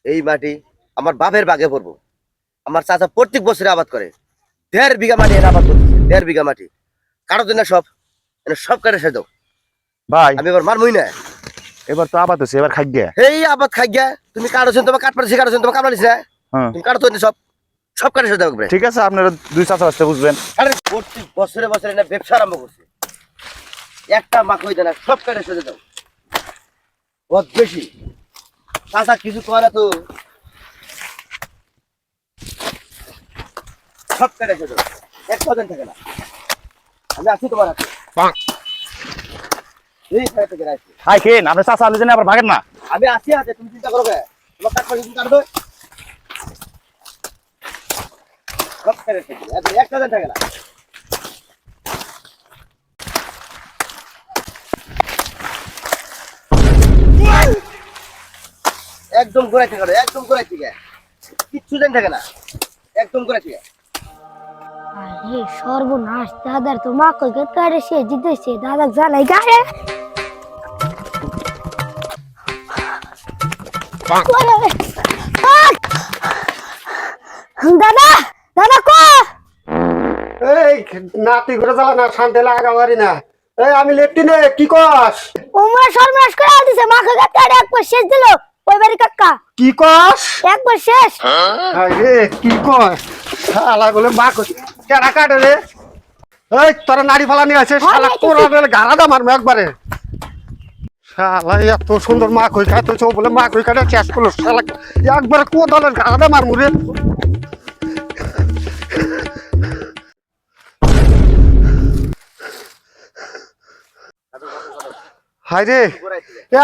এই মাটি আমার বাপের বাগে পড়বো। আমার চাচা প্রত্যেক বছরে আবাদ করে 1.5 বিঘা মাটি এর আবাদ করতেছে, 1.5 বিঘা মাটি কারো জন্য সব সব কাটে সে দাও ভাই আমি এবার মারমই না। এবার তো আবাদ হচ্ছে, এবার খাই গিয়া। এই আবাদ খাই গিয়া তুমি কারোছেন তোমার কাট পারছি কারোছেন তোমার কামড়ালিস না, তুমি কাটো তো সব সব কাটে সে দাও। ঠিক আছে, আপনারা দুই চাচা আসতে বুঝবেন। আরে প্রত্যেক বছরে বছরে না ব্যবসা আরম্ভ করছে, একটা মাখ হইতে না সব কাটে সে দাও। বহুত বেশি চাচা কিছু করে তো সব কেটে খেতে এক কদিন থাকে না। আমি আছি তোমার হাতে এই সাইড থেকে আসছি। হাই খেন আপনি চাচা আলু জেনে আবার ভাগেন না। আমি আছি হাতে, তুমি চিন্তা করো কে? তোমার কাট পাখি কাটবে সব কেটে খেতে এক কদিন থাকে না। একদম ঘুরাই থেকে একদম ঘুরাই থেকে কিচ্ছু দিন থাকে না, একদম ঘুরাই থেকে। আরে সর্বনাশ, দাদার তো মা কই কারে সে জিতেছে, দাদা জ্বালাই গায়ে। দাদা দাদা কো এই নাতি ঘুরে জ্বালা না, শান্তি লাগা পারি না। এই আমি লেফটিনে কি কস? ওমরা সর্বনাশ করে দিছে, মা কই কারে একবার শেষ দিল ওই বাড়ি কাকা। কি কস? একবার শেষ। আরে কি কস? শালা গুলো মা কই কেডা কাটে রে? এই তোরা নাড়ি ফালানি আছে, শালা কোরা বেল গাড়াটা মারমু একবারে। শালা এত সুন্দর মা কই খাইতেছ বলে মা কই কাটে শেষ করলো, শালা একবারে কোদালের গাড়াটা মারমু রে। হাই রে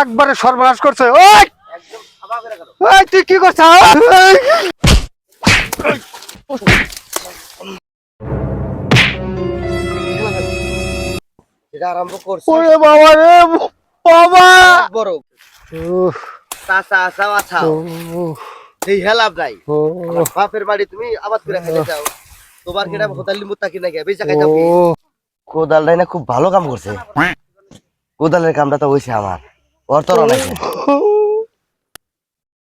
একবারে সর্বনাশ করছে। ওই একদম খাবা করে গেল। ওই তুই কি করছিস? এটা আরম্ভ করছে ওরে বাবা রে বাবা। বড় উহ, চাচা আসাও আসাও উহ, এই হেলাপ নাই। উহ, বাপের বাড়ি তুমি আবাদ করে খেতে যাও, তোমার কেটা হোতালি মুত্তা কিনা গে বেচা খাইতাও কি? উহ। কোদালটাই না খুব ভালো কাম করছে, কোদালের কামটা তো হইছে আমার, ওর তো নাই।